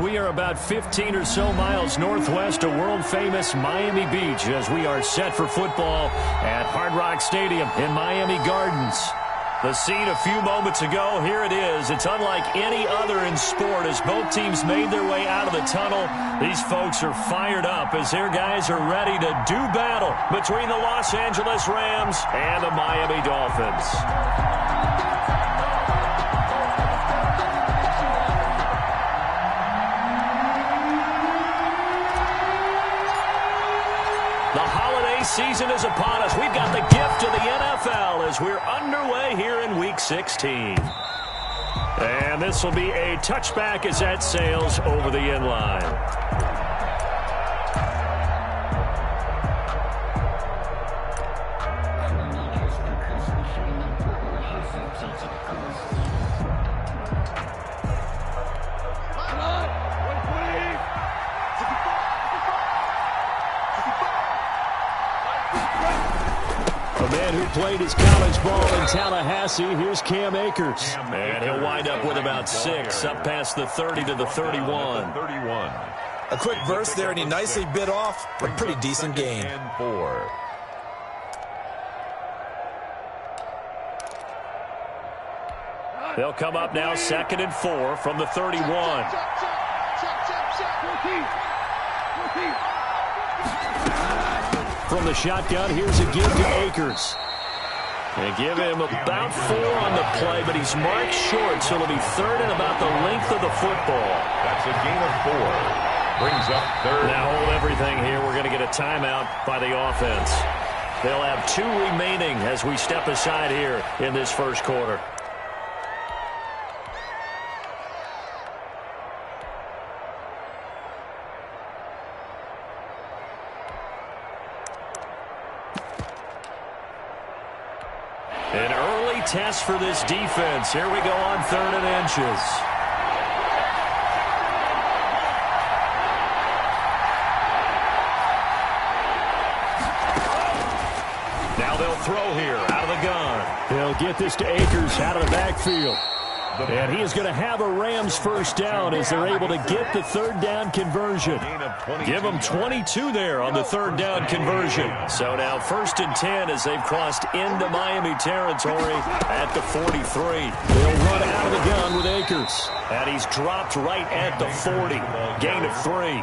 We are about 15 or so miles northwest of world-famous Miami Beach as we are set for football at Hard Rock Stadium in Miami Gardens. The scene a few moments ago, here it is. It's unlike any other in sport as both teams made their way out of the tunnel. These folks are fired up as their guys are ready to do battle between the Los Angeles Rams and the Miami Dolphins. The holiday season is upon us. We've got the gift of the NFL as we're underway here in Week 16. And this will be a touchback as that sails over the end line. Played his college ball in Tallahassee. Here's Cam Akers. And he'll wind up with about 6, up past the 30 to the 31. A quick burst there, and he nicely bit off a pretty decent gain. They'll come up now 2nd and 4 from the 31. From the shotgun, here's a give to Akers. They give him about 4 on the play, but he's marked short, so it'll be 3rd and about the length of the football. That's a gain of 4. Brings up 3rd. Now hold everything here. We're going to get a timeout by the offense. They'll have 2 remaining as we step aside here in this first quarter. An early test for this defense. Here we go on 3rd and inches. Now they'll throw here out of the gun. They'll get this to Akers out of the backfield. And he is going to have a Rams first down as they're able to get the 3rd down conversion. Give them 22 there on the 3rd down conversion. So now 1st and 10 as they've crossed into Miami territory at the 43. They'll run out of the gun with Akers. And he's dropped right at the 40. Gain of 3.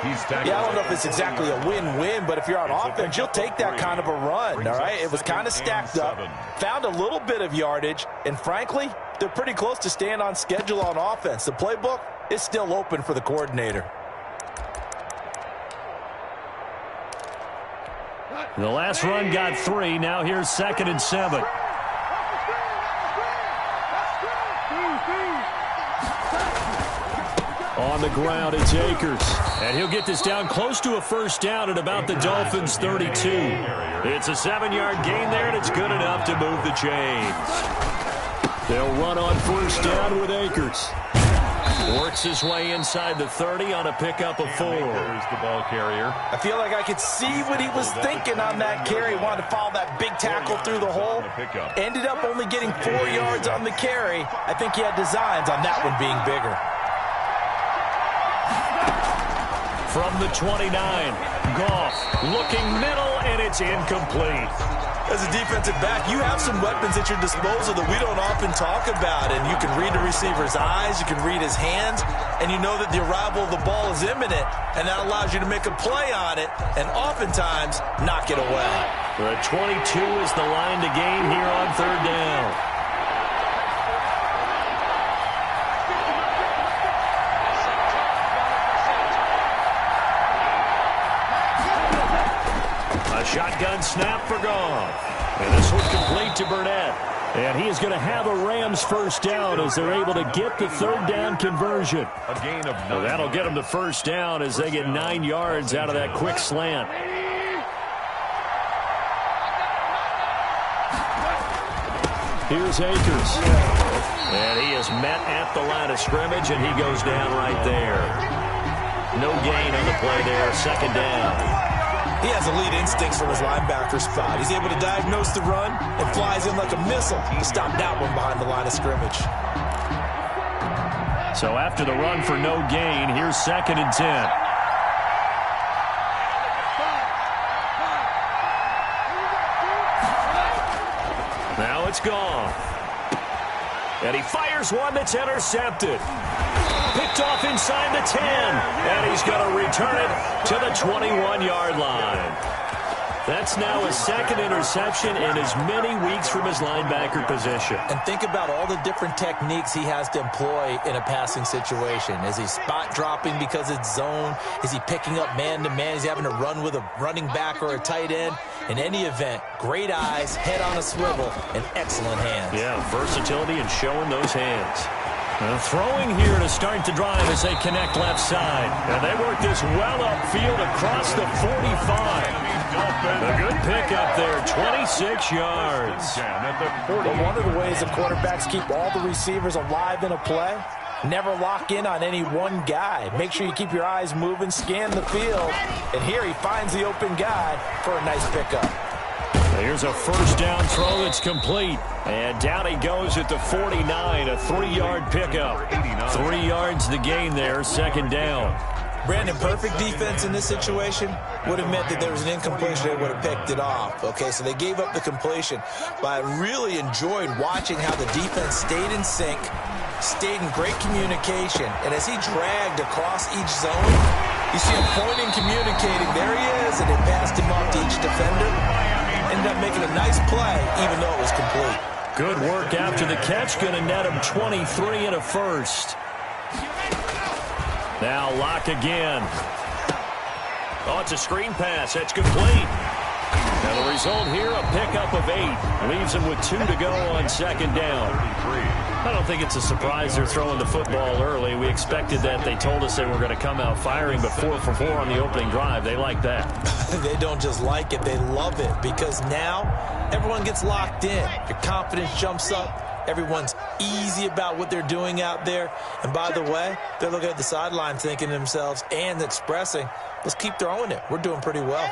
Yeah, I don't know if it's exactly a win-win, but if you're on offense, you'll take that kind of a run, all right? It was kind of stacked up, found a little bit of yardage, and frankly, they're pretty close to staying on schedule on offense. The playbook is still open for the coordinator. The last run got 3. Now here's 2nd and 7. On the ground, it's Akers. And he'll get this down close to a first down at about the Dolphins' 32. It's a 7-yard gain there, and it's good enough to move the chains. They'll run on first down with Akers. Works his way inside the 30 on a pickup of 4. There's the ball carrier. I feel like I could see what he was thinking on that carry. Wanted to follow that big tackle through the hole. Ended up only getting 4 yards on the carry. I think he had designs on that one being bigger. From the 29, Goff looking middle, and it's incomplete. As a defensive back, you have some weapons at your disposal that we don't often talk about, and you can read the receiver's eyes, you can read his hands, and you know that the arrival of the ball is imminent, and that allows you to make a play on it, and oftentimes knock it away. The 22 is the line to gain here on 3rd down. Shotgun snap for Goff. And this one complete to Burnett. And he is going to have a Rams first down as they're able to get the 3rd down conversion. A gain of 9. So that'll get them the first down as they get 9 yards out of that quick slant. Here's Akers. And he is met at the line of scrimmage, and he goes down right there. No gain on the play there, 2nd down. He has elite instincts from his linebacker spot. He's able to diagnose the run and flies in like a missile to stop that one behind the line of scrimmage. So after the run for no gain, here's 2nd and 10. Now it's gone. And he fires one that's intercepted. Picked off inside the 10. And he's going to return it to the 21-yard line. That's now his 2nd interception in as many weeks from his linebacker position. And think about all the different techniques he has to employ in a passing situation. Is he spot dropping because it's zone? Is he picking up man-to-man? Is he having to run with a running back or a tight end? In any event, great eyes, head on a swivel, and excellent hands. Yeah, versatility and showing those hands. Throwing here to start the drive as they connect left side. And they work this well upfield across the 45. A good pickup there, 26 yards. Well, one of the ways the quarterbacks keep all the receivers alive in a play, never lock in on any one guy. Make sure you keep your eyes moving, scan the field. And here he finds the open guy for a nice pickup. Here's a first down throw that's complete. And down he goes at the 49, a 3-yard pickup. 3 yards the gain there, 2nd down. Brandon, perfect defense in this situation would have meant that there was an incompletion. They would have picked it off. Okay, so they gave up the completion. But I really enjoyed watching how the defense stayed in sync, stayed in great communication. And as he dragged across each zone, you see him pointing, communicating. There he is, and they passed him off to each defender. Ended up making a nice play, even though it was complete. Good work after the catch. Going to net him 23 and a first. Now Locke again. Oh, it's a screen pass. That's complete. Now the result here, a pickup of 8. Leaves him with 2 to go on 2nd down. I don't think it's a surprise they're throwing the football early. We expected that. They told us they were going to come out firing, but 4 for 4 on the opening drive. They like that. They don't just like it. They love it because now everyone gets locked in. Your confidence jumps up. Everyone's easy about what they're doing out there. And by the way, they're looking at the sideline thinking to themselves and expressing, let's keep throwing it. We're doing pretty well.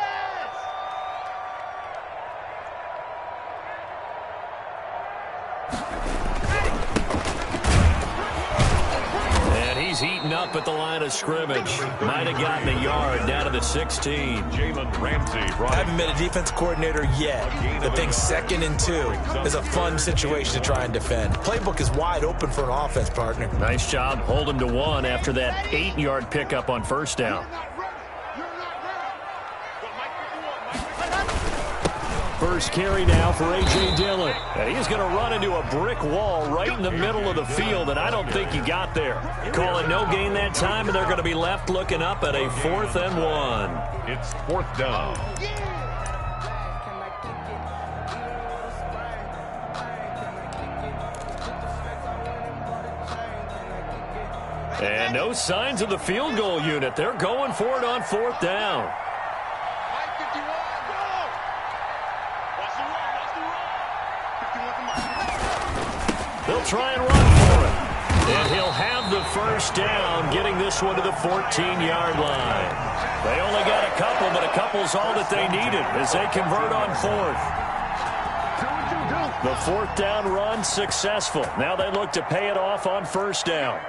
And he's heating up at the line of scrimmage. Might have gotten a yard down to the 16. Jalen Ramsey. I haven't met a defense coordinator yet that thinks 2nd and 2 is a fun situation to try and defend. Playbook is wide open for an offense, partner. Nice job. Hold him to 1 after that 8-yard pickup on 1st down. First carry now for A.J. Dillon. And he's going to run into a brick wall right in the middle of the field, and I don't think he got there. Call it no gain that time, and they're going to be left looking up at a 4th and 1. It's 4th down. And no signs of the field goal unit. They're going for it on 4th down. They'll try and run for it. And he'll have the first down, getting this one to the 14-yard line. They only got a couple, but a couple's all that they needed as they convert on 4th. The 4th down run successful. Now they look to pay it off on 1st down.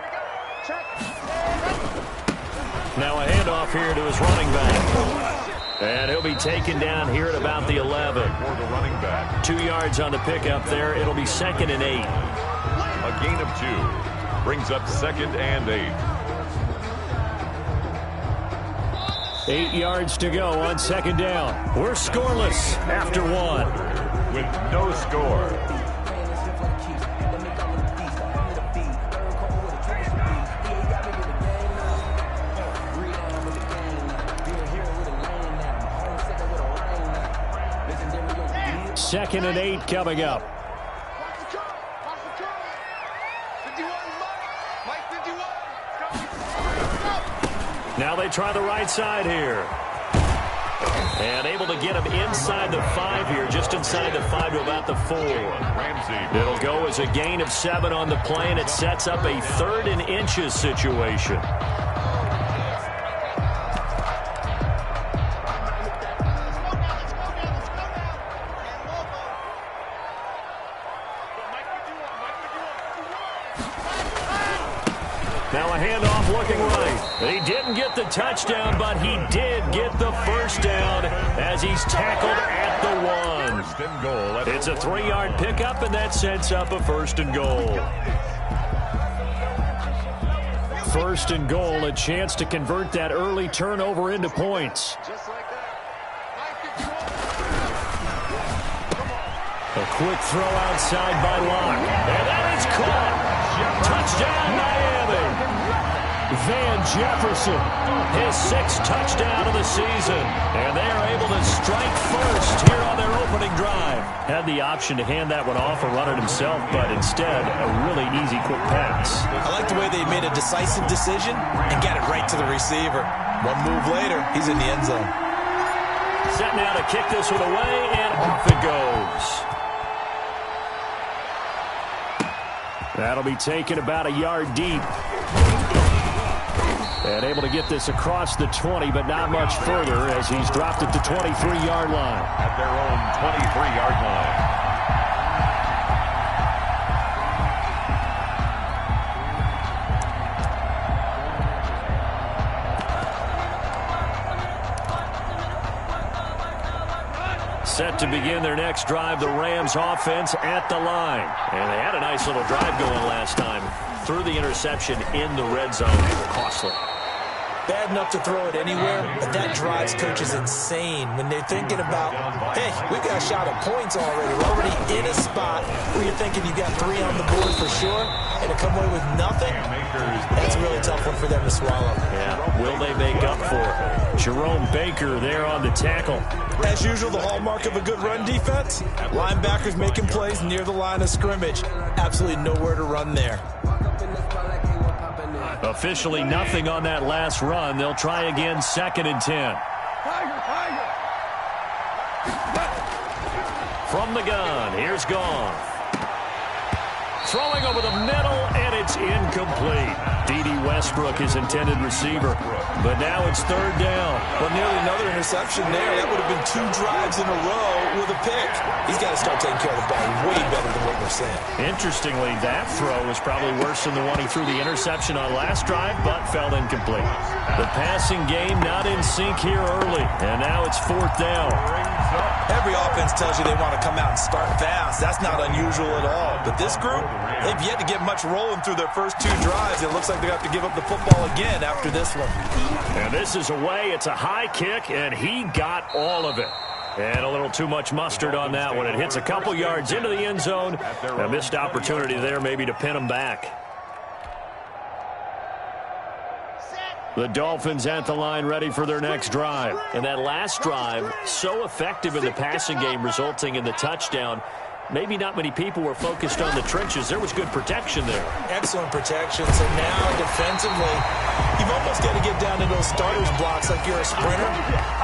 Now a handoff here to his running back. And he'll be taken down here at about the 11. For the running back. 2 yards on the pickup there. It'll be 2nd and 8. A gain of 2. Brings up 2nd and 8. 8 yards to go on 2nd down. We're scoreless after 1. With no score. Second and 8 coming up. Now they try the right side here. And able to get him inside the 5 here, just inside the 5 to about the 4. It'll go as a gain of 7 on the play, and it sets up a 3rd and inches situation. Now a handoff looking right. He didn't get the touchdown, but he did get the first down as he's tackled at the 1. First and goal. It's a 3-yard pickup, and that sets up a first and goal. First and goal, a chance to convert that early turnover into points. A quick throw outside by Locke. And that is caught. Touchdown, Miami. Van Jefferson, his 6th touchdown of the season. And they are able to strike first here on their opening drive. Had the option to hand that one off or run it himself, but instead, a really easy, quick pass. I like the way they made a decisive decision and got it right to the receiver. One move later, he's in the end zone. Set now to kick this one away, and off it goes. That'll be taken about a yard deep. And able to get this across the 20, but not much further as he's dropped at the 23-yard line. At their own 23-yard line. Set to begin their next drive, the Rams offense at the line. And they had a nice little drive going last time. Threw the interception in the red zone. Costly. Bad enough to throw it anywhere, but that drives coaches insane when they're thinking about, hey, we've got a shot at points already. We're already in a spot where you're thinking you've got 3 on the board for sure, and to come away with nothing, that's a really tough one for them to swallow. Yeah, will they make up for it? Jerome Baker there on the tackle. As usual, the hallmark of a good run defense, linebackers making plays near the line of scrimmage. Absolutely nowhere to run there. Officially nothing on that last run. They'll try again, 2nd and 10. From the gun, here's Goff. Throwing over the middle, and it's incomplete. D.D. Westbrook, his intended receiver. But now it's 3rd down. Well, nearly another interception there. That would have been 2 drives in a row with a pick. He's got to start taking care of the ball way better than what we're saying. Interestingly, that throw was probably worse than the one he threw the interception on last drive, but fell incomplete. The passing game not in sync here early, and now it's 4th down. Every offense tells you they want to come out and start fast. That's not unusual at all. But this group, they've yet to get much rolling through their first 2 drives. It looks like they have to give up the football again after this one. And this is away. It's a high kick, and he got all of it. And a little too much mustard on that one. It hits a couple yards into the end zone. A missed opportunity there maybe to pin him back. The Dolphins at the line ready for their next drive. And that last drive, so effective in the passing game, resulting in the touchdown. Maybe not many people were focused on the trenches. There was good protection there. Excellent protection. So now defensively, you've almost got to get down to those starters blocks like you're a sprinter.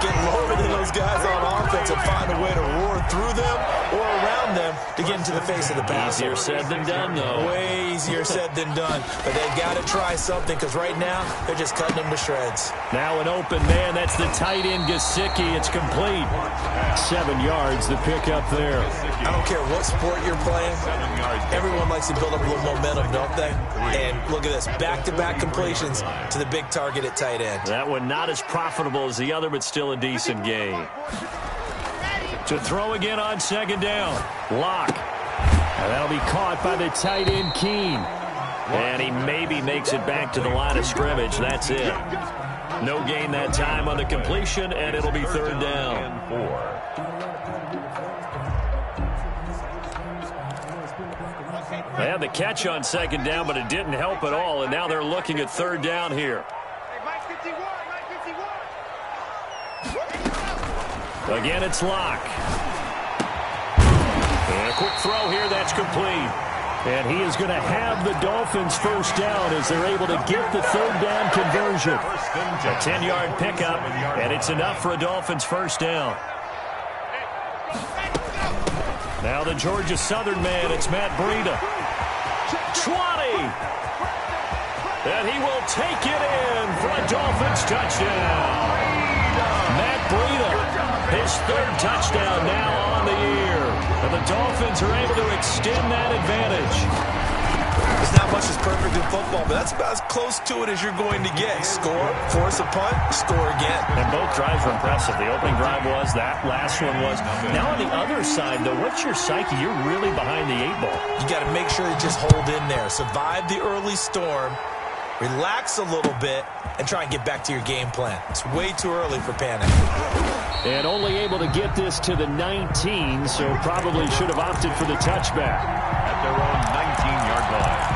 Get lower than those guys on offense and find a way to roar through them or around them to get into the face of the passer. Easier said than done, though. Way easier said than done. But they've got to try something because right now they're just cutting them to shreds. Now an open man. That's the tight end, Gesicki. It's complete. 7 yards, the pickup there. I don't care what sport you're playing. Everyone likes to build up a little momentum, don't they? And look at this. Back-to-back completions to the big target at tight end. That one not as profitable as the other, but still a decent game. To throw again on 2nd down. Locke. And that'll be caught by the tight end, Keene. And he maybe makes it back to the line of scrimmage. That's it. No gain that time on the completion, and it'll be 3rd down. They had the catch on 2nd down, but it didn't help at all, and now they're looking at 3rd down here. Again, it's Locke. And a quick throw here, that's complete. And he is going to have the Dolphins first down as they're able to get the 3rd down conversion. A 10-yard pickup, and it's enough for a Dolphins first down. Now the Georgia Southern man, it's Matt Breida. 20! And he will take it in for a Dolphins touchdown. Matt Breida, his 3rd touchdown now on the year. And the Dolphins are able to extend that advantage. there's not much that's perfect in football, but that's about as close to it as you're going to get. Score, force a punt, score again. And both drives were impressive. The opening drive was, that last one was. Now on the other side, though, what's your psyche? You're really behind the 8 ball. You got to make sure you just hold in there. Survive the early storm, relax a little bit, and try and get back to your game plan. It's way too early for panic. And only able to get this to the 19, so probably should have opted for the touchback. At their own 19-yard line.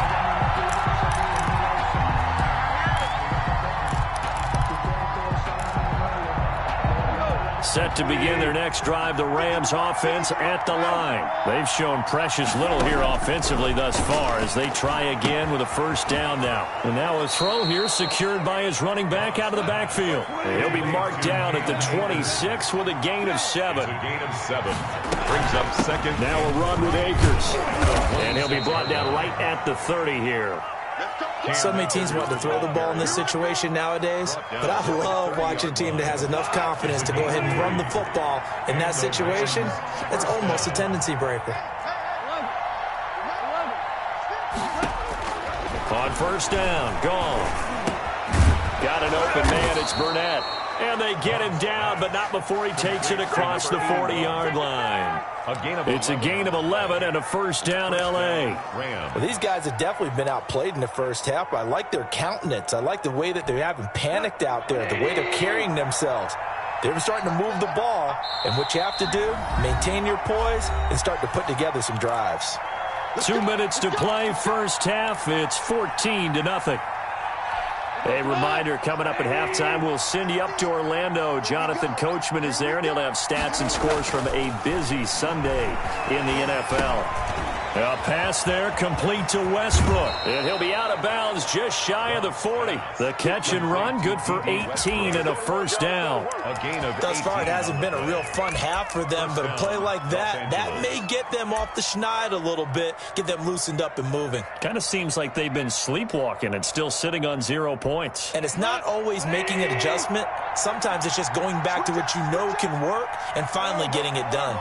Set to begin their next drive, the Rams offense at the line. They've shown precious little here offensively thus far as they try again with a first down now. And now a throw here secured by his running back out of the backfield. And he'll be marked down at the 26 with a gain of 7. It's a gain of 7. Brings up second. Now a run with Akers. And he'll be brought down right at the 30 here. So many teams want to throw the ball in this situation nowadays, but I love watching a team that has enough confidence to go ahead and run the football in that situation. It's almost a tendency breaker. On first down, gone. Got an open man, it's Burnett. And they get him down, but not before he takes it across the 40-yard line. It's a gain of 11 and a first down, L.A. Well, these guys have definitely been outplayed in the first half. I like their countenance. I like the way that they haven't panicked out there, the way they're carrying themselves. They're starting to move the ball, and what you have to do, maintain your poise and start to put together some drives. 2 minutes to play, first half. It's 14-0. A reminder, coming up at halftime, we'll send you up to Orlando. Jonathan Coachman is there, and he'll have stats and scores from a busy Sunday in the NFL. A pass there, complete to Westbrook. And he'll be out of bounds just shy of the 40. The catch and run, good for 18 and a first down. Thus far, it hasn't been a real fun half for them, but a play like that may get them off the schneid a little bit, get them loosened up and moving. Kind of seems like they've been sleepwalking and still sitting on 0 points. And it's not always making an adjustment. Sometimes it's just going back to what you know can work and finally getting it done.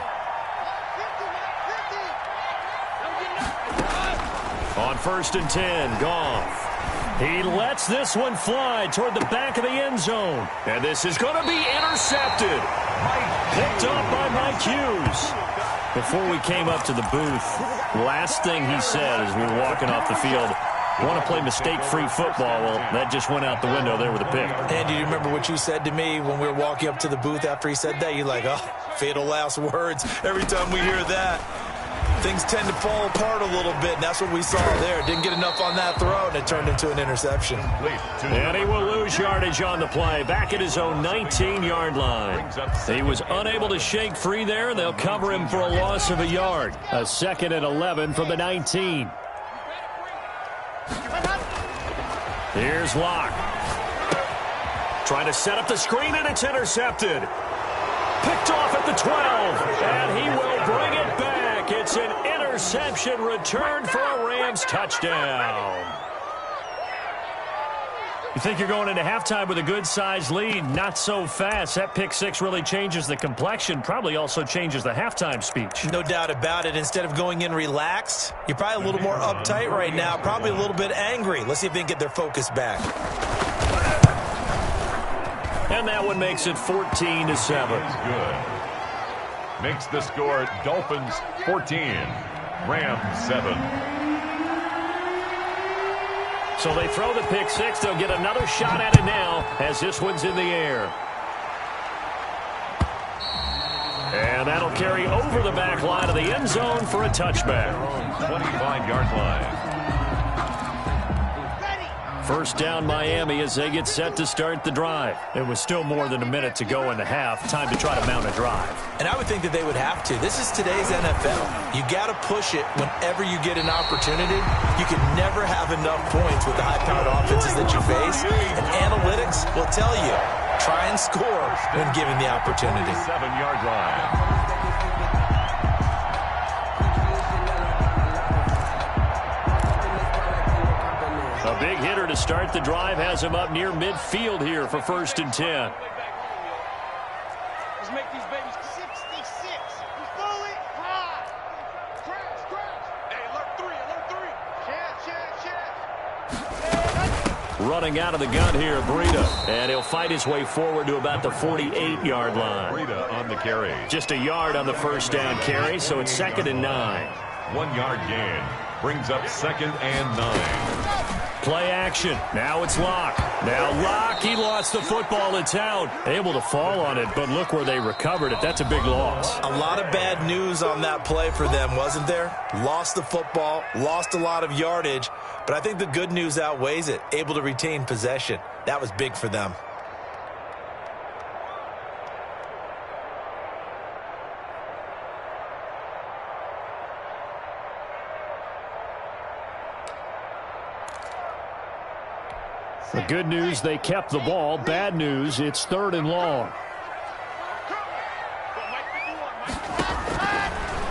On first and 10, Goff. He lets this one fly toward the back of the end zone. And this is going to be intercepted. Picked up by Mike Hughes. Before we came up to the booth, last thing he said as we were walking off the field, want to play mistake-free football. Well, that just went out the window there with a pick. Andy, do you remember what you said to me when we were walking up to the booth after he said that? You're like, oh, fatal last words. Every time we hear that, things tend to fall apart a little bit, and that's what we saw there. Didn't get enough on that throw, and it turned into an interception. And he will lose yardage on the play, back at his own 19-yard line. He was unable to shake free there, and they'll cover him for a loss of a yard. A second and 11 from the 19. Here's Locke. Trying to set up the screen, and it's intercepted. Picked off at the 12, and he will bring it back. It's an interception return for a Rams touchdown. You think you're going into halftime with a good-sized lead? Not so fast. That pick six really changes the complexion, probably also changes the halftime speech. No doubt about it. Instead of going in relaxed, you're probably a little more uptight right now, probably a little bit angry. Let's see if they can get their focus back. And that one makes it 14-7. Good. Makes the score Dolphins 14, Rams 7. So they throw the pick six. They'll get another shot at it now as this one's in the air. And that'll carry over the back line of the end zone for a touchback. 25-yard line. First down Miami as they get set to start the drive. It was still more than a minute to go in the half. Time to try to mount a drive. And I would think that they would have to. This is today's NFL. You got to push it whenever you get an opportunity. You can never have enough points with the high-powered offenses that you face. And analytics will tell you, try and score when given the opportunity. 7-yard line. A big hitter to start the drive has him up near midfield here for first and 10. Let's make these babies 66. Fully high. Crash. Hey, alert three. Check. Running out of the gun here, Breida. And he'll fight his way forward to about the 48-yard line. Breida on the carry. Just a yard on the first down carry, so it's 2nd and 9. 1 yard gain. Brings up 2nd and 9. Play action. Now it's Locke. Now Locke, he lost the football. It's out. Able to fall on it, but look where they recovered it. That's a big loss. A lot of bad news on that play for them, wasn't there? Lost the football, lost a lot of yardage, but I think the good news outweighs it. Able to retain possession. That was big for them. The good news, they kept the ball. Bad news, it's 3rd and long.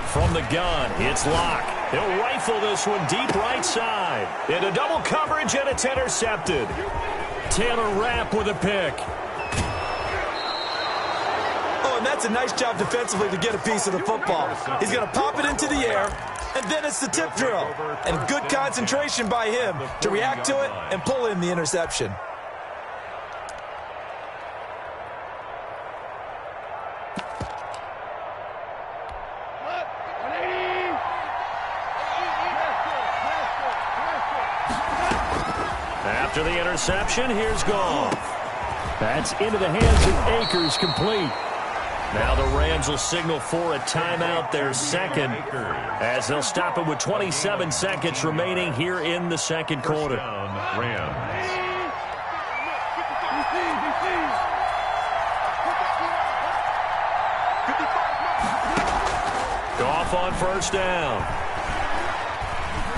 From the gun, it's Locke. He'll rifle this one deep right side. Into double coverage, and it's intercepted. Taylor Rapp with a pick. Oh, and that's a nice job defensively to get a piece of the football. He's going to pop it into the air, and then it's the tip drill. And good concentration by him to react to it and pull in the interception. After the interception, here's Goff. That's into the hands of Akers, complete. Now the Rams will signal for a timeout, their second, as they'll stop it with 27 seconds remaining here in the second quarter. Rams. Goff on first down.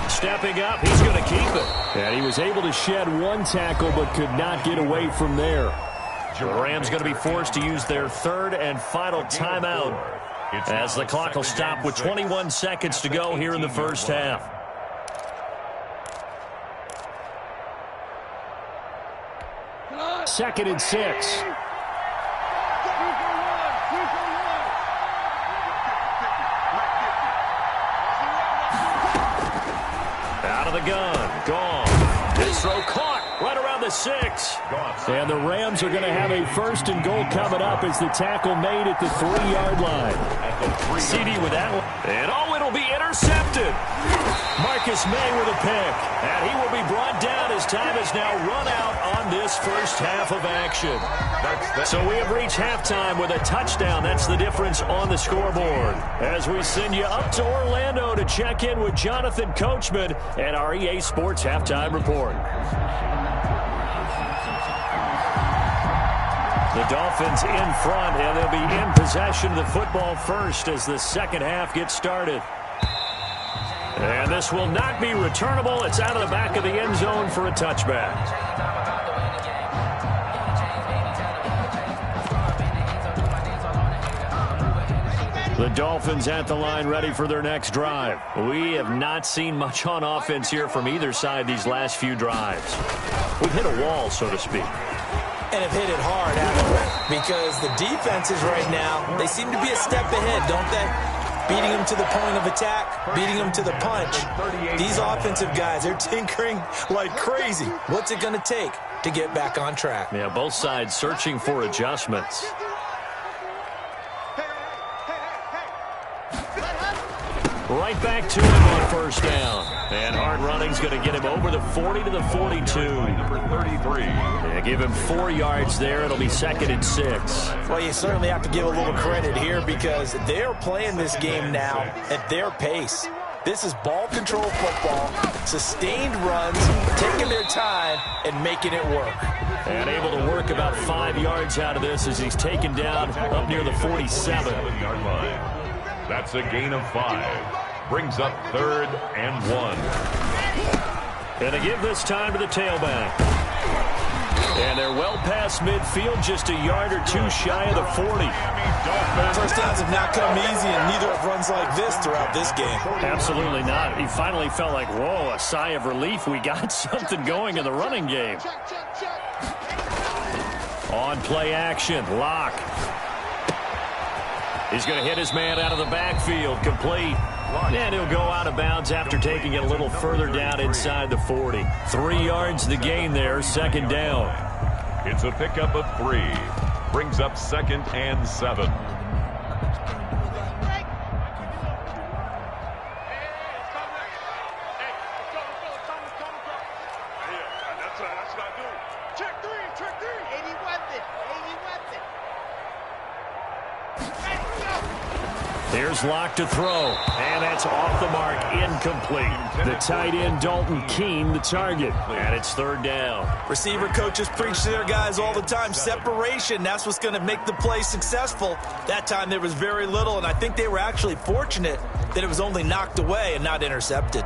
Stepping up, he's going to keep it. And he was able to shed one tackle but could not get away from there. The Rams going to be forced to use their 3rd and final timeout as the clock will stop with 21 seconds to go here in the first half. Second and 6. Out of the gun. Gone. This throw caught right around the 6. And the Rams are going to have a 1st and goal coming up as the tackle made at the 3-yard line. CD with that one. And it'll be intercepted. Marcus May with a pick. And he will be brought down as time has now run out on this first half of action. So we have reached halftime with a touchdown. That's the difference on the scoreboard. As we send you up to Orlando to check in with Jonathan Coachman and our EA Sports Halftime Report. The Dolphins in front, and they'll be in possession of the football first as the second half gets started. And this will not be returnable. It's out of the back of the end zone for a touchback. The Dolphins at the line ready for their next drive. We have not seen much on offense here from either side these last few drives. We've hit a wall, so to speak. And have hit it hard, haven't we? Because the defenses right now, they seem to be a step ahead, don't they? Beating them to the point of attack, beating them to the punch. These offensive guys, they're tinkering like crazy. What's it going to take to get back on track? Yeah, both sides searching for adjustments. Right back to him on first down. And hard running's going to get him over the 40 to the 42. Number 33. Yeah, give him 4 yards there. It'll be 2nd and 6. Well, you certainly have to give a little credit here because they're playing this game now at their pace. This is ball control football, sustained runs, taking their time and making it work. And able to work about 5 yards out of this as he's taken down up near the 47. 7-yard line. That's a gain of 5. Brings up 3rd and 1. And they give this time to the tailback. And they're well past midfield, just a yard or 2 shy of the 40. First downs have not come easy, and neither have runs like this throughout this game. Absolutely not. He finally felt like, whoa, a sigh of relief. We got something going in the running game. On play action, Locke. He's going to hit his man out of the backfield, complete. And he'll go out of bounds after taking it a little further down inside the 40. 3 yards the gain there, second down. It's a pickup of 3. Brings up 2nd and 7. Here's Locke to throw, and that's off the mark, incomplete. The tight end, Dalton Keene, the target, and it's third down. Receiver coaches preach to their guys all the time. Separation, that's what's going to make the play successful. That time there was very little, and I think they were actually fortunate that it was only knocked away and not intercepted.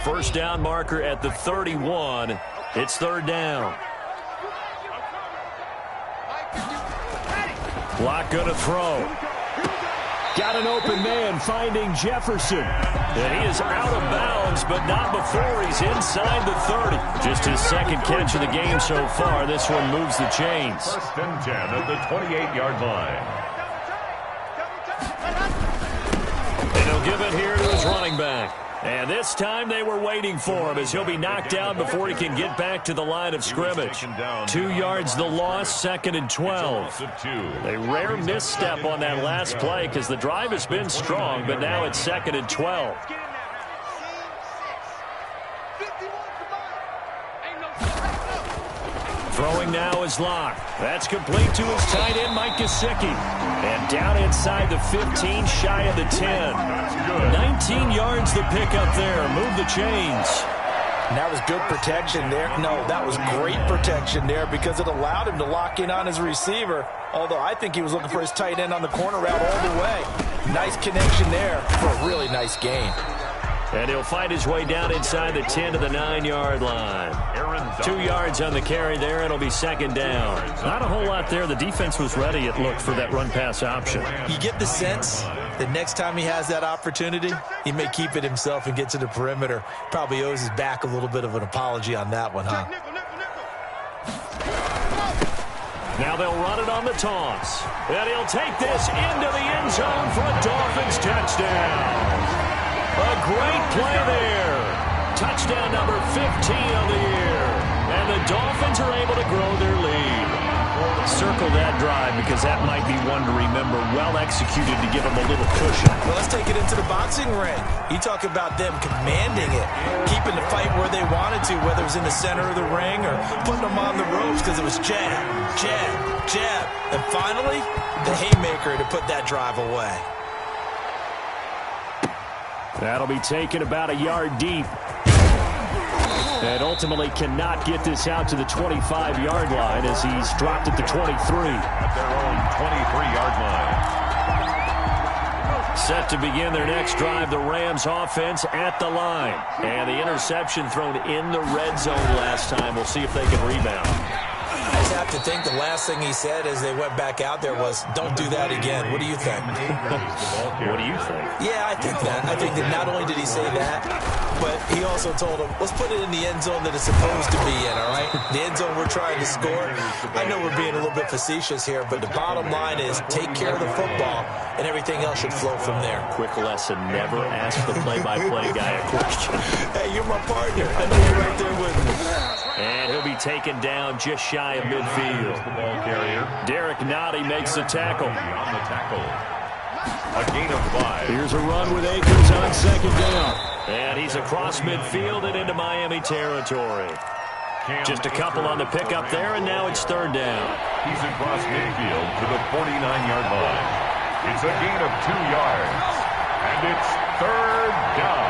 First down marker at the 31. It's third down. Locke going to throw. Got an open man finding Jefferson. And he is out of bounds, but not before he's inside the 30. Just his second catch of the game so far. This one moves the chains. First and 10 at the 28-yard line. And he'll give it here to his running back. And this time they were waiting for him as he'll be knocked down before he can get back to the line of scrimmage. 2 yards the loss, 2nd and 12. A rare misstep on that last play because the drive has been strong, but now it's 2nd and 12. Throwing now is Locke. That's complete to his tight end, Mike Gesicki. And down inside the 15, shy of the 10. 19 yards the pickup there. Move the chains. And that was good protection there. No, that was great protection there because it allowed him to lock in on his receiver. Although I think he was looking for his tight end on the corner route all the way. Nice connection there for a really nice gain. And he'll find his way down inside the 10 to the 9-yard line. 2 yards on the carry there. It'll be second down. Not a whole lot there. The defense was ready, it looked, for that run-pass option. You get the sense that next time he has that opportunity, he may keep it himself and get to the perimeter. Probably owes his back a little bit of an apology on that one, huh? Now they'll run it on the toss. And he'll take this into the end zone for a Dolphins touchdown. A great play there. Touchdown number 15 of the year. And the Dolphins are able to grow their lead. Circle that drive because that might be one to remember. Well executed to give them a little cushion. Well, let's take it into the boxing ring. You talk about them commanding it, keeping the fight where they wanted to, whether it was in the center of the ring or putting them on the ropes because it was jab, jab, jab. And finally, the haymaker to put that drive away. That'll be taken about a yard deep. And ultimately cannot get this out to the 25-yard line as he's dropped at the 23. At their own 23-yard line. Set to begin their next drive, the Rams offense at the line. And the interception thrown in the red zone last time. We'll see if they can rebound. I just have to think the last thing he said as they went back out there was, don't do that again. What do you think? What do you think? Yeah, I think that. I think that not only did he say that, but he also told him, let's put it in the end zone that it's supposed to be in, all right? The end zone we're trying to score. I know we're being a little bit facetious here, but the bottom line is take care of the football, and everything else should flow from there. Quick lesson, never ask the play-by-play guy a question. Hey, you're my partner. I know you're right there with me. And he'll be taken down just shy of midfield. The ball carrier. Derek Nottie makes the tackle. On the tackle. A gain of 5. Here's a run with Akers on second down. And he's across midfield and into Miami territory. Just a couple on the pickup there, and now it's third down. He's across midfield to the 49-yard line. It's a gain of 2 yards. And it's third down.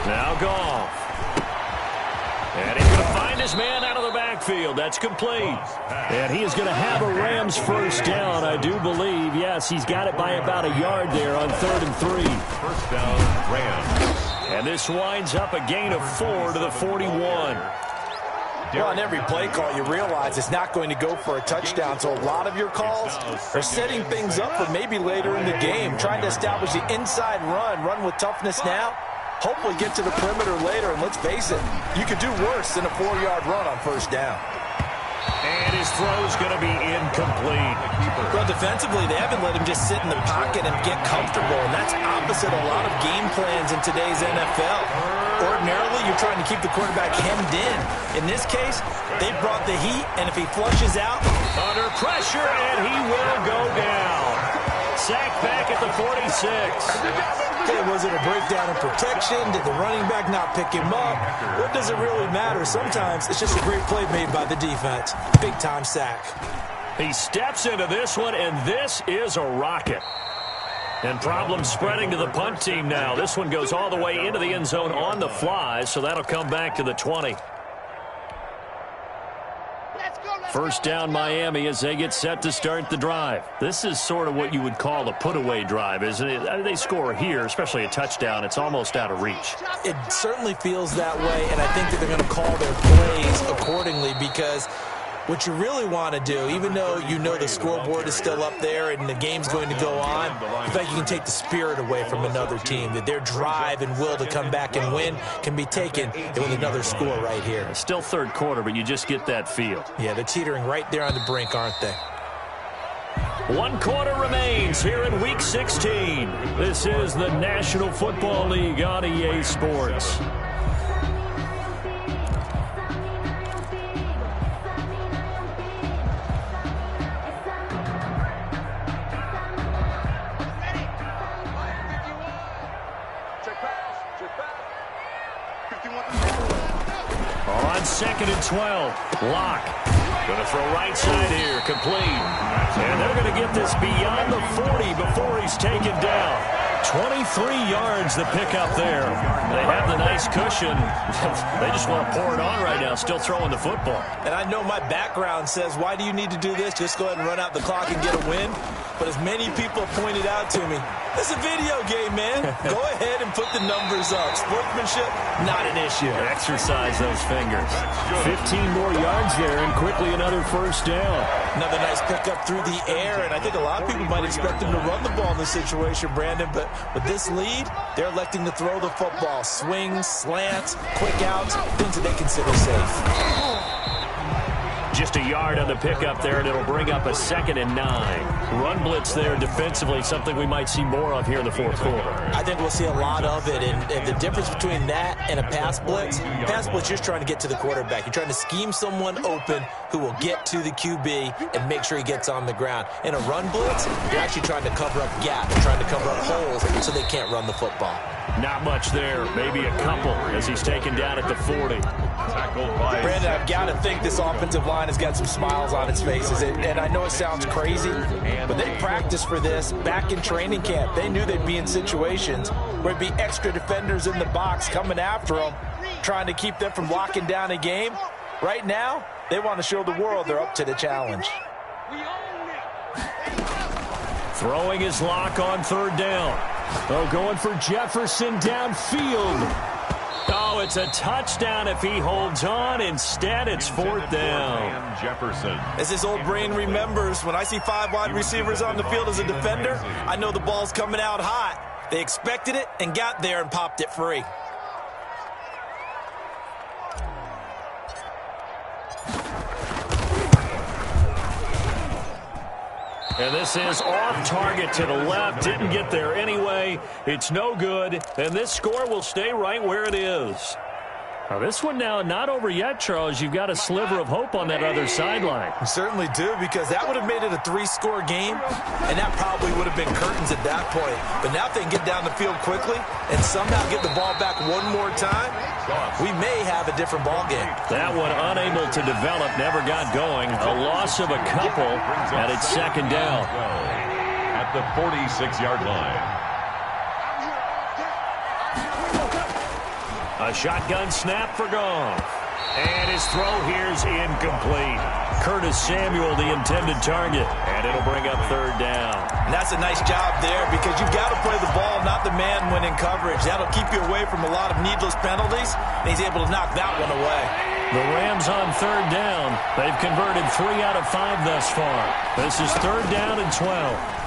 Now Goff. And he's going to find his man out of the backfield. That's complete. And he is going to have a Rams first down, I do believe. Yes, he's got it by about a yard there on 3rd and 3. First down, Rams. And this winds up a gain of 4 to the 41. Well, on every play call, you realize it's not going to go for a touchdown, so a lot of your calls are setting things up for maybe later in the game, trying to establish the inside run with toughness now, hopefully get to the perimeter later, and let's face it, you could do worse than a 4-yard run on first down. And his throw's going to be incomplete. Well, defensively, they haven't let him just sit in the pocket and get comfortable, and that's opposite a lot of game plans in today's NFL. Ordinarily, you're trying to keep the quarterback hemmed in. In this case, they brought the heat, and if he flushes out, under pressure, and he will go down. Sacked back at the 46. Okay, was it a breakdown in protection? Did the running back not pick him up? What does it really matter? Sometimes it's just a great play made by the defense. Big-time sack. He steps into this one, and this is a rocket. And problems spreading to the punt team now. This one goes all the way into the end zone on the fly, so that'll come back to the 20. First down, Miami, as they get set to start the drive. This is sort of what you would call a put-away drive, isn't it? I mean, they score here, especially a touchdown. It's almost out of reach. It certainly feels that way, and I think that they're going to call their plays accordingly because what you really want to do, even though you know the scoreboard is still up there and the game's going to go on, I think you can take the spirit away from another team, that their drive and will to come back and win can be taken with another score right here. It's still third quarter, but you just get that feel. Yeah, they're teetering right there on the brink, aren't they? 1 quarter remains here in Week 16. This is the National Football League on EA Sports. On 2nd and 12, Locke. Going to throw right side here, complete. And they're going to get this beyond the 40 before he's taken down. 23 yards the pickup there. They have the nice cushion. They just want to pour it on right now, still throwing the football. And I know my background says, why do you need to do this? Just go ahead and run out the clock and get a win. But as many people pointed out to me, this is a video game, man. Go ahead and put the numbers up. Sportsmanship, not an issue. Exercise those fingers. 15 more yards there, and quickly another first down. Another nice pickup through the air, and I think a lot of people might expect him to run the ball in this situation, Brandon, but with this lead, they're electing to throw the football. Swings, slants, quick outs, things that they consider safe. Just a yard on the pickup there, and it'll bring up a 2nd and 9. Run blitz there defensively, something we might see more of here in the fourth quarter. I think we'll see a lot of it, and the difference between that and a pass blitz, you're just trying to get to the quarterback. You're trying to scheme someone open who will get to the QB and make sure he gets on the ground. In a run blitz, you're actually trying to cover up gaps, trying to cover up holes so they can't run the football. Not much there, maybe a couple as he's taken down at the 40. Brandon, I've got to think this offensive line has got some smiles on its faces. And I know it sounds crazy, but they practiced for this back in training camp. They knew they'd be in situations where it'd be extra defenders in the box coming after them, trying to keep them from locking down a game. Right now, they want to show the world they're up to the challenge. Throwing his Lock on 3rd down. Oh, going for Jefferson downfield. Oh, it's a touchdown if he holds on. Instead, it's 4th down. Jefferson. As his old brain remembers, when I see 5 wide receivers on the field as a defender, I know the ball's coming out hot. They expected it and got there and popped it free. And this is off target to the left. Didn't get there anyway. It's no good. And this score will stay right where it is. Now, this one now not over yet, Charles. You've got a sliver of hope on that other sideline. You certainly do, because that would have made it a 3-score game, and that probably would have been curtains at that point. But now if they can get down the field quickly and somehow get the ball back one more time, we may have a different ball game. That one unable to develop, never got going. A loss of a couple, and it's 2nd down. At the 46-yard line. A shotgun snap for Goff. And his throw here's incomplete. Curtis Samuel, the intended target. And it'll bring up 3rd down. And that's a nice job there, because you've got to play the ball, not the man when in coverage. That'll keep you away from a lot of needless penalties. And he's able to knock that one away. The Rams on 3rd down. They've converted 3 out of 5 thus far. This is 3rd down and 12.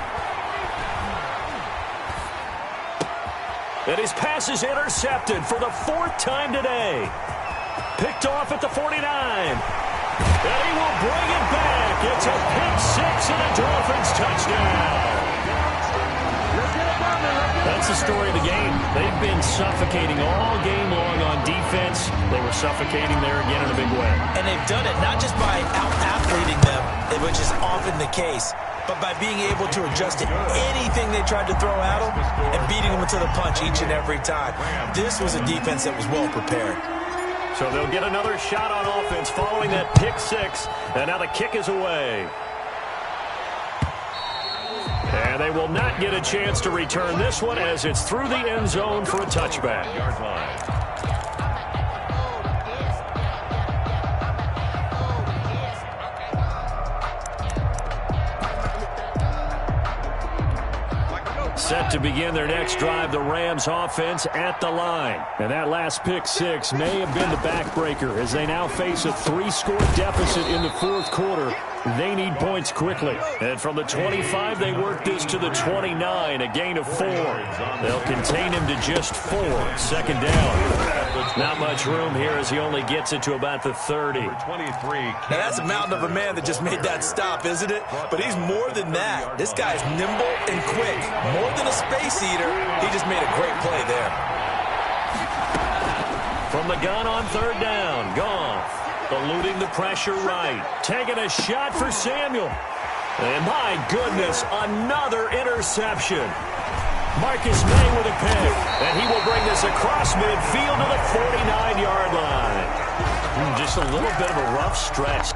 And his pass is intercepted for the 4th time today. Picked off at the 49. And he will bring it back. It's a pick six and a Dolphins touchdown. That's the story of the game. They've been suffocating all game long on defense. They were suffocating there again in a big way. And they've done it not just by out-athleting them, which is often the case, but by being able to adjust to anything they tried to throw at them and beating them to the punch each and every time. This was a defense that was well prepared. So they'll get another shot on offense following that pick six. And now the kick is away. And they will not get a chance to return this one as it's through the end zone for a touchback. Yard line. Set to begin their next drive, the Rams offense at the line. And that last pick six may have been the backbreaker as they now face a 3-score deficit in the fourth quarter. They need points quickly. And from the 25, they work this to the 29, a gain of 4. They'll contain him to just 4. Second down. Not much room here as he only gets it to about the 30. Now that's a mountain of a man that just made that stop, isn't it? But he's more than that. This guy's nimble and quick. More than a space eater, he just made a great play there. From the gun on third down, Goff eluding the pressure right. Taking a shot for Samuel. And my goodness, another interception. Marcus May with a pick. And he will bring this across midfield to the 49-yard line. Just a little bit of a rough stretch.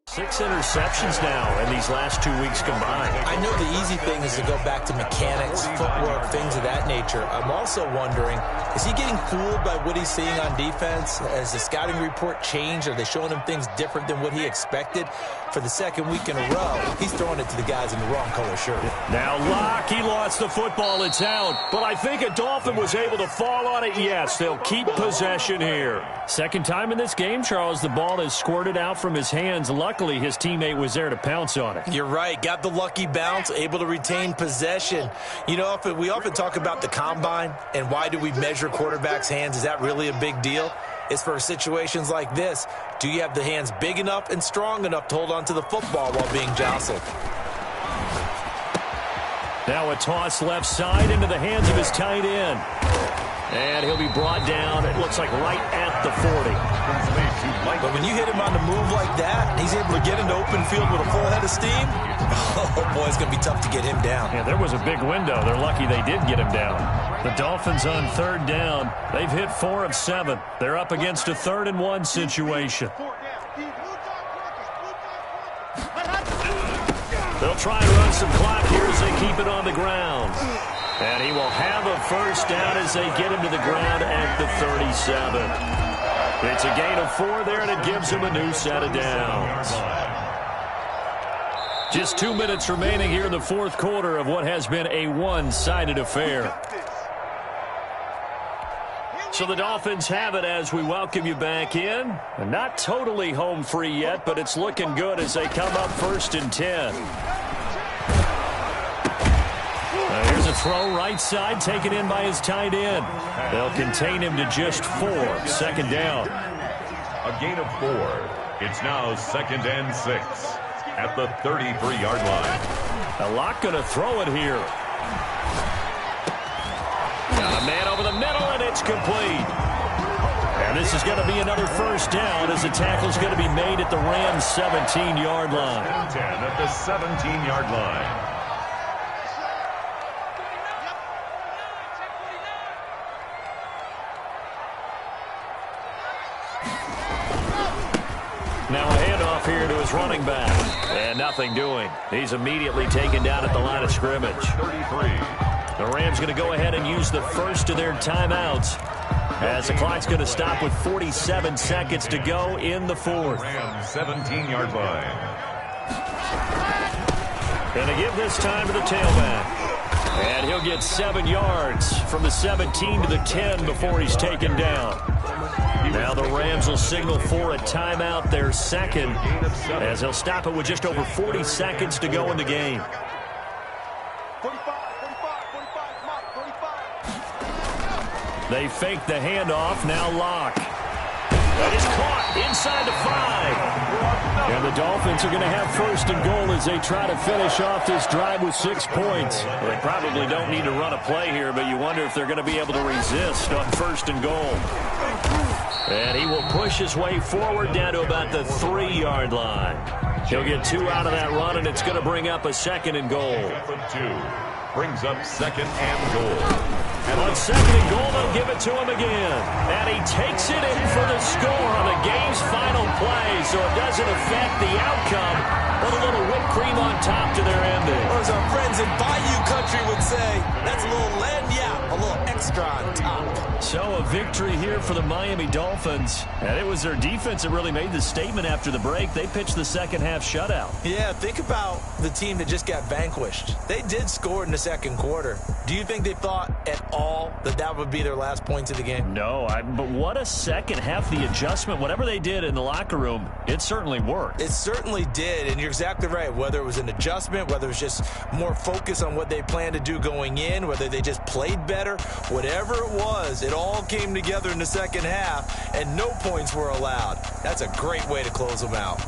Six interceptions now in these last 2 weeks combined. I know the easy thing is to go back to mechanics, footwork, things of that nature. I'm also wondering, is he getting fooled by what he's seeing on defense? Has the scouting report changed? Are they showing him things different than what he expected? For the second week in a row, he's throwing it to the guys in the wrong color shirt. Now Locke, he lost the football. It's out. But I think a Dolphin was able to fall on it. Yes, they'll keep possession here. Second time in this game, Charles, the ball has squirted out from his hands. Luckily, his teammate was there to pounce on it. You're right. Got the lucky bounce, able to retain possession. You know, we often talk about the combine and why do we measure quarterbacks' hands. Is that really a big deal? It's for situations like this. Do you have the hands big enough and strong enough to hold on to the football while being jostled? Now a toss left side into the hands of his tight end. And he'll be brought down, it looks like right at the 40. But when you hit him on the move like that, he's able to get into open field with a full head of steam. Oh, boy, it's going to be tough to get him down. Yeah, there was a big window. They're lucky they did get him down. The Dolphins on third down. They've hit 4 of 7. They're up against a 3rd and 1 situation. They'll try and run some clock here as they keep it on the ground. And he will have a first down as they get him to the ground at the 37. It's a gain of 4 there, and it gives him a new set of downs. Just 2 minutes remaining here in the 4th quarter of what has been a one-sided affair. So the Dolphins have it as we welcome you back in. Not totally home free yet, but it's looking good as they come up 1st and 10. Here's a throw right side, taken in by his tight end. They'll contain him to just 4. 2nd down. A gain of 4. It's now 2nd and 6 at the 33-yard line. A lot going to throw it here. Got a man over the middle, and it's complete. And this is going to be another first down as the tackle's going to be made at the Rams' 17-yard line. 10 at the 17-yard line. Now a handoff here to his running back. And nothing doing. He's immediately taken down at the line of scrimmage. 33. The Rams going to go ahead and use the first of their timeouts as the clock's going to stop with 47 seconds to go in the 4th. Rams 17-yard line. Going to give this time to the tailback. And he'll get 7 yards from the 17 to the 10 before he's taken down. Now the Rams will signal for a timeout, their 2nd, as they'll stop it with just over 40 seconds to go in the game. 45. They fake the handoff, now Locke. That is caught inside the 5. And the Dolphins are going to have 1st and goal as they try to finish off this drive with 6 points. Well, they probably don't need to run a play here, but you wonder if they're going to be able to resist on 1st and goal. And he will push his way forward down to about the 3-yard line. He'll get 2 out of that run, and it's going to bring up a 2nd and goal. 2 brings up 2nd and goal. And on 2nd and goal, they'll give it to him again. And he takes it in for the score on the game's final play, so it doesn't affect the outcome. Put a little whipped cream on top to their ending. Or as our friends in Bayou Country would say, that's a little lagniappe, a little extra on top. So a victory here for the Miami Dolphins. And it was their defense that really made the statement after the break. They pitched the second-half shutout. Yeah, think about the team that just got vanquished. They did score in the 2nd quarter. Do you think they thought at all that that would be their last points of the game? No, but what a second half. The adjustment, whatever they did in the locker room, it certainly worked. It certainly did, and you're exactly right. Whether it was an adjustment, whether it was just more focus on what they planned to do going in, whether they just played better, whatever it was, it all came together in the 2nd half, and no points were allowed. That's a great way to close them out.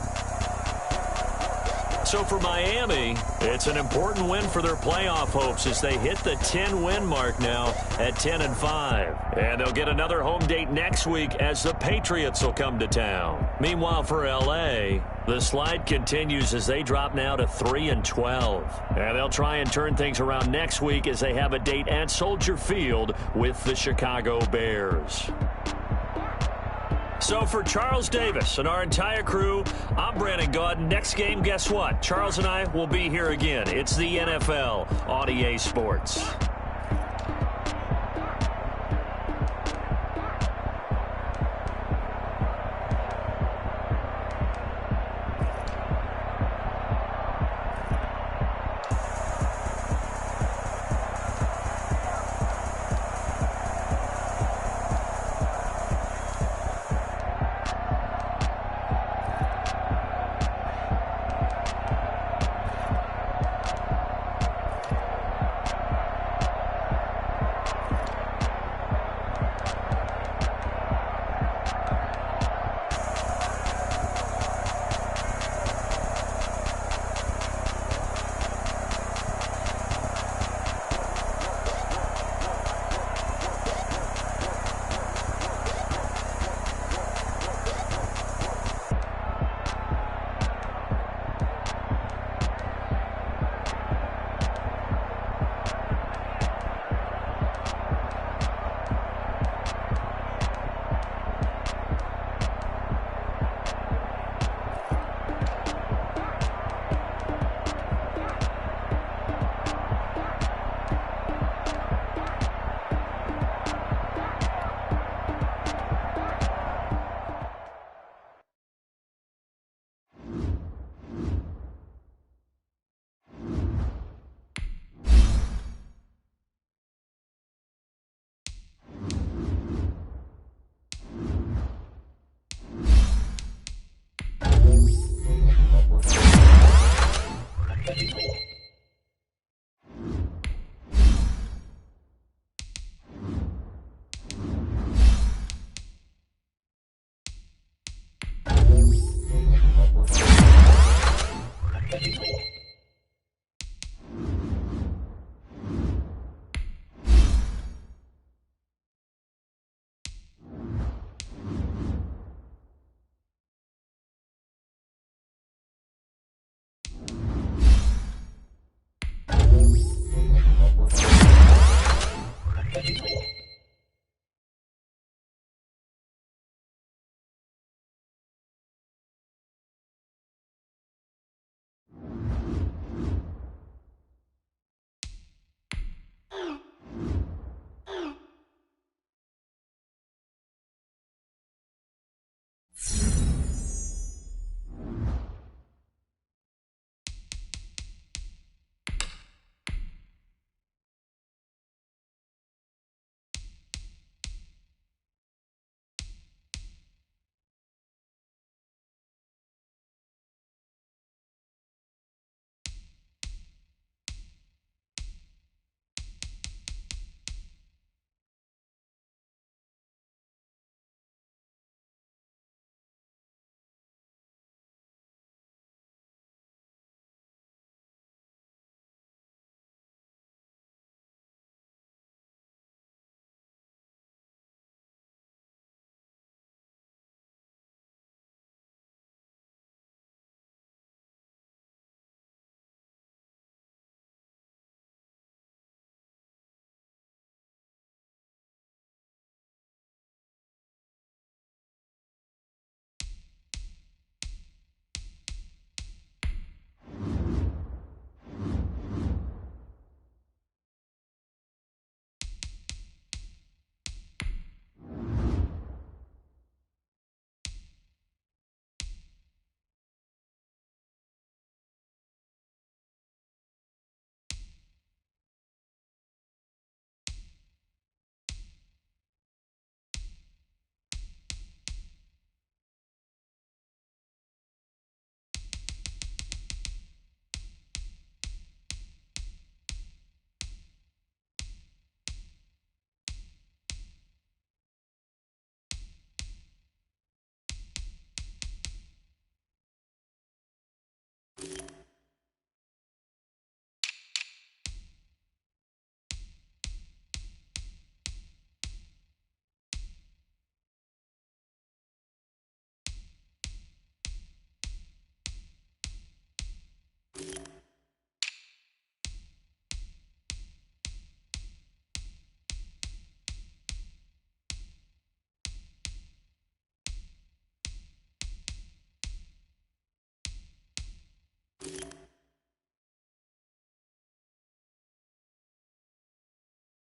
So for Miami, it's an important win for their playoff hopes as they hit the 10-win mark now at 10-5. And they'll get another home date next week as the Patriots will come to town. Meanwhile, for L.A., the slide continues as they drop now to 3-12. And they'll try and turn things around next week as they have a date at Soldier Field with the Chicago Bears. So for Charles Davis and our entire crew, I'm Brandon Gaudin. Next game, guess what? Charles and I will be here again. It's the NFL on EA Sports. 2.